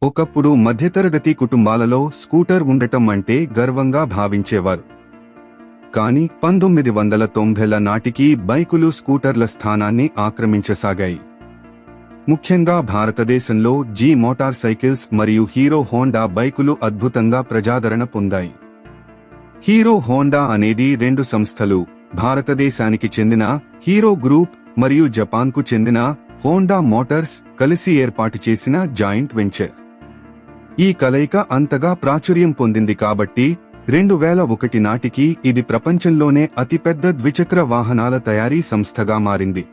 ఒకప్పుడు మధ్యతరగతి కుటుంబాలలో స్కూటర్ ఉండటం అంటే గర్వంగా భావించేవారు. కానీ 1990ల నాటికి బైకులు స్కూటర్ల స్థానాన్ని ఆక్రమించసాగాయి. ముఖ్యంగా భారతదేశంలో జీ మోటార్ సైకిల్స్ మరియు హీరో హోండా బైకులు అద్భుతంగా ప్రజాదరణ పొందాయి. హీరో హోండా అనేది రెండు సంస్థలు, భారతదేశానికి చెందిన హీరో గ్రూప్ మరియు జపాన్కు చెందిన హోండా మోటార్స్ కలిసి ఏర్పాటు చేసిన జాయింట్ వెంచర్. ఈ కలయిక అంతగా ప్రాచుర్యం పొందింది కాబట్టి 2001 నాటికి ఇది ప్రపంచంలోనే అతిపెద్ద ద్విచక్ర వాహనాల తయారీ సంస్థగా మారింది.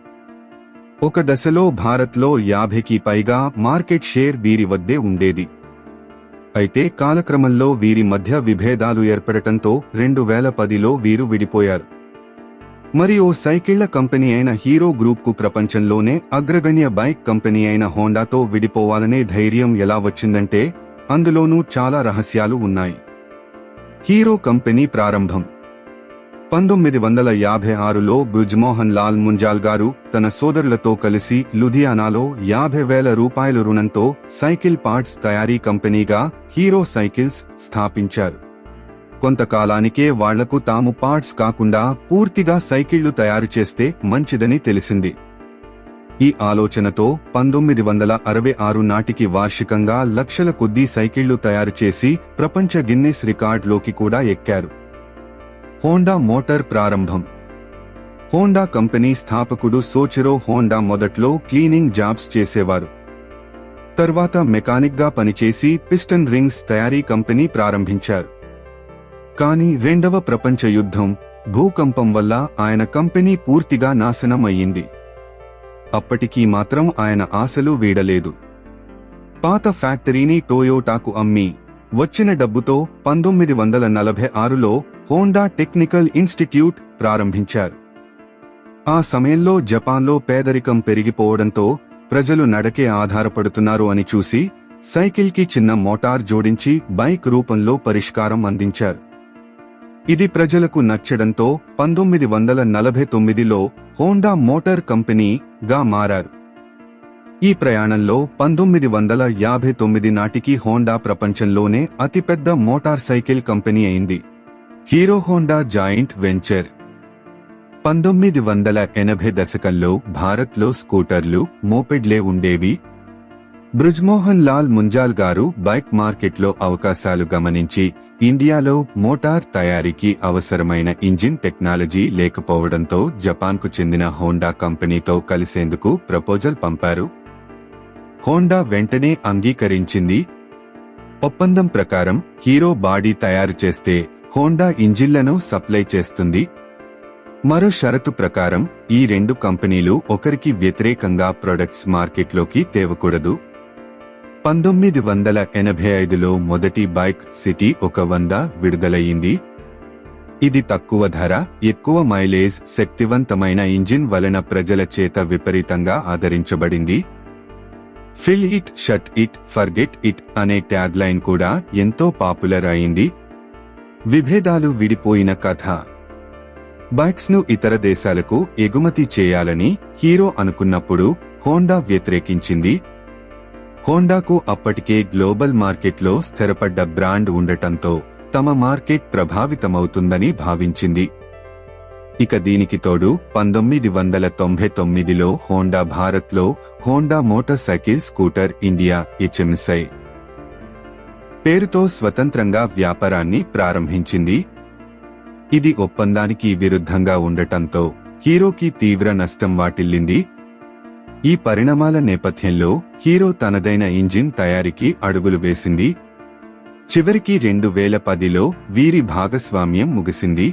ఒక దశలో భారత్లో 50కి పైగా మార్కెట్ షేర్ వీరి వద్దే ఉండేది. అయితే కాలక్రమంలో వీరి మధ్య విభేదాలు ఏర్పడటంతో 2010లో వీరు విడిపోయారు. మరి ఓ సైకిళ్ల కంపెనీ అయిన హీరో గ్రూప్కు ప్రపంచంలోనే అగ్రగణ్య బైక్ కంపెనీ అయిన హోండాతో విడిపోవాలనే ధైర్యం ఎలా వచ్చిందంటే అందులోనూ చాలా రహస్యాలు ఉన్నాయి. హీరో కంపెనీ ప్రారంభం 1956లో బ్రిజ్మోహన్ లాల్ ముంజాల్ గారు తన సోదరులతో కలిసి లుధియానాలో 50,000 రూపాయల రుణంతో సైకిల్ పార్ట్స్ తయారీ కంపెనీగా హీరో సైకిల్స్ స్థాపించారు. కొంతకాలానికే వాళ్లకు తాము పార్ట్స్ కాకుండా పూర్తిగా సైకిళ్లు తయారు చేస్తే మంచిదని తెలిసింది. ఈ ఆలోచనతో 1966 నాటికి వార్షికంగా లక్షల కొద్దీ సైకిళ్లు తయారు చేసి ప్రపంచ గిన్నిస్ రికార్డులోకి కూడా ఎక్కారు. హోండా మోటార్ ప్రారంభం. హోండా కంపెనీ స్థాపకుడు సోచిరో హోండా మొదట్లో క్లీనింగ్ జాబ్స్ చేసేవారు. తర్వాత మెకానిక్గా పనిచేసి పిస్టన్ రింగ్స్ తయారీ కంపెనీ ప్రారంభించారు. కానీ రెండవ ప్రపంచ యుద్ధం, భూకంపం వల్ల ఆయన కంపెనీ పూర్తిగా నాశనం అయ్యింది. అప్పటికీ మాత్రం ఆయన ఆశలు వీడలేదు. పాత ఫ్యాక్టరీని టొయోటాకు అమ్మి వచ్చిన డబ్బుతో 1946లో హోండా టెక్నికల్ ఇన్స్టిట్యూట్ ప్రారంభించారు. ఆ సమయంలో జపాన్లో పేదరికం పెరిగిపోవడంతో ప్రజలు నడకే ఆధారపడుతున్నారు అని చూసి సైకిల్కి చిన్న మోటార్ జోడించి బైక్ రూపంలో పరిష్కారం అందించారు. ఇది ప్రజలకు నచ్చడంతో 1949లో హోండా మోటార్ కంపెనీగా మారారు. ఈ ప్రయాణంలో 1959 నాటికి హోండా ప్రపంచంలోనే అతిపెద్ద మోటార్ సైకిల్ కంపెనీ అయింది. Hero Honda joint venture. 1980 దశకంలో భారత్లో స్కూటర్లు, మోపెడ్లే ఉండేవి. బ్రిజ్మోహన్ లాల్ ముంజాల్ గారు బైక్ మార్కెట్లో అవకాశాలు గమనించి ఇండియాలో మోటార్ తయారీకి అవసరమైన ఇంజిన్ టెక్నాలజీ లేకపోవడంతో జపాన్కు చెందిన హోండా కంపెనీతో కలిసేందుకు ప్రపోజల్ పంపారు. హోండా వెంటనే అంగీకరించింది. ఒప్పందం ప్రకారం హీరో బాడీ తయారు చేస్తే హోండా ఇంజిన్లను సప్లై చేస్తుంది. మరో షరతు ప్రకారం ఈ రెండు కంపెనీలు ఒకరికి వ్యతిరేకంగా ప్రొడక్ట్స్ మార్కెట్లోకి తేవకూడదు. 1985లో మొదటి బైక్ సిటీ 100 విడుదలయ్యింది. ఇది తక్కువ ధర, ఎక్కువ మైలేజ్, శక్తివంతమైన ఇంజిన్ వలన ప్రజల చేత విపరీతంగా ఆదరించబడింది. Fill it, shut it, forget it అనే ట్యాగ్ లైన్ కూడా ఎంతో పాపులర్ అయింది. విభేదాలు విడిపోయిన కథ. బైక్స్ ను ఇతర దేశాలకు ఎగుమతి చేయాలని హీరో అనుకున్నప్పుడు హోండా వ్యతిరేకించింది. హోండాకు అప్పటికే గ్లోబల్ మార్కెట్లో స్థిరపడ్డ బ్రాండ్ ఉండటంతో తమ మార్కెట్ ప్రభావితమవుతుందని భావించింది. ఇక దీనికి తోడు 1999లో హోండా భారత్లో Honda motor cycle scooter India HMSI పేరుతో స్వతంత్రంగా వ్యాపారాన్ని ప్రారంభించింది. ఇది ఒప్పందానికి విరుద్ధంగా ఉండటంతో హీరోకి తీవ్ర నష్టం వాటిల్లింది. ఈ పరిణామాల నేపథ్యంలో హీరో తనదైన ఇంజిన్ తయారీకి అడుగులు వేసింది. చివరికి 2010లో వీరి భాగస్వామ్యం ముగిసింది.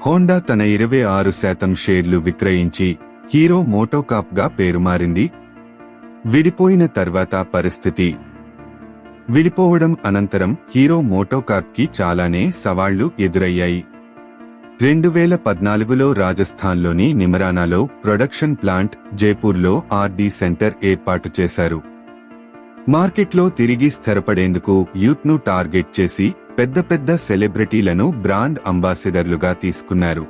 హోండా తన 26% షేర్లు విక్రయించి హీరో మోటోకార్ప్గా పేరుమారింది. విడిపోయిన తర్వాత పరిస్థితి. విడిపోవడం అనంతరం హీరో మోటోకార్ప్కి చాలానే సవాళ్లు ఎదురయ్యాయి. 2014లో రాజస్థాన్లోని నిమరానాలో ప్రొడక్షన్ ప్లాంట్, జైపూర్లో ఆర్&డి సెంటర్ ఏర్పాటు చేశారు. మార్కెట్లో తిరిగి స్థిరపడేందుకు యూత్ను టార్గెట్ చేసి పెద్ద పెద్ద సెలబ్రిటీలను బ్రాండ్ అంబాసిడర్లుగా తీసుకున్నారు.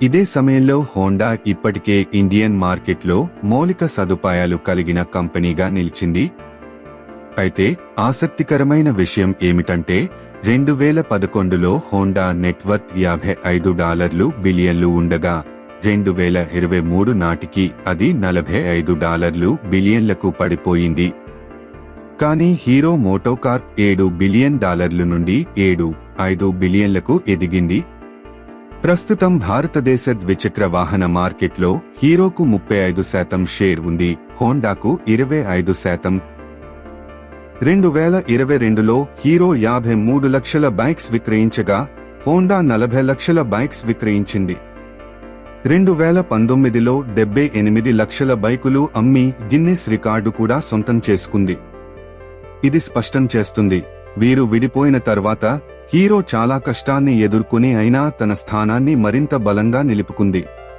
ఇదే సమయంలో హోండా ఇప్పటికే ఇండియన్ మార్కెట్లో మౌలిక సదుపాయాలు కలిగిన కంపెనీగా నిలిచింది. అయితే ఆసక్తికరమైన విషయం ఏమిటంటే 2011లో హోండా నెట్వర్క్ $55 బిలియన్లు ఉండగా 2023 నాటికి అది $45 బిలియన్లకు పడిపోయింది. కానీ హీరో మోటోకార్ప్ $7 బిలియన్ నుండి $7.5 బిలియన్లకు ఎదిగింది. ప్రస్తుతం భారతదేశ ద్విచక్ర వాహన మార్కెట్లో హీరోకు 35% షేర్ ఉంది, హోండాకు 25%. 2022లో హీరో 53 లక్షల బైక్స్ విక్రయించగా హోండా 40 లక్షల బైక్స్ విక్రయించింది. 2019లో 78 లక్షల బైకులు అమ్మి గిన్నిస్ రికార్డు కూడా సొంతం చేసుకుంది. ఇది స్పష్టం చేస్తుంది, వీరు విడిపోయిన తర్వాత హీరో చాలా కష్టాన్ని ఎదుర్కొని అయినా తన స్థానాన్ని మరింత బలంగా నిలుపుకుంది.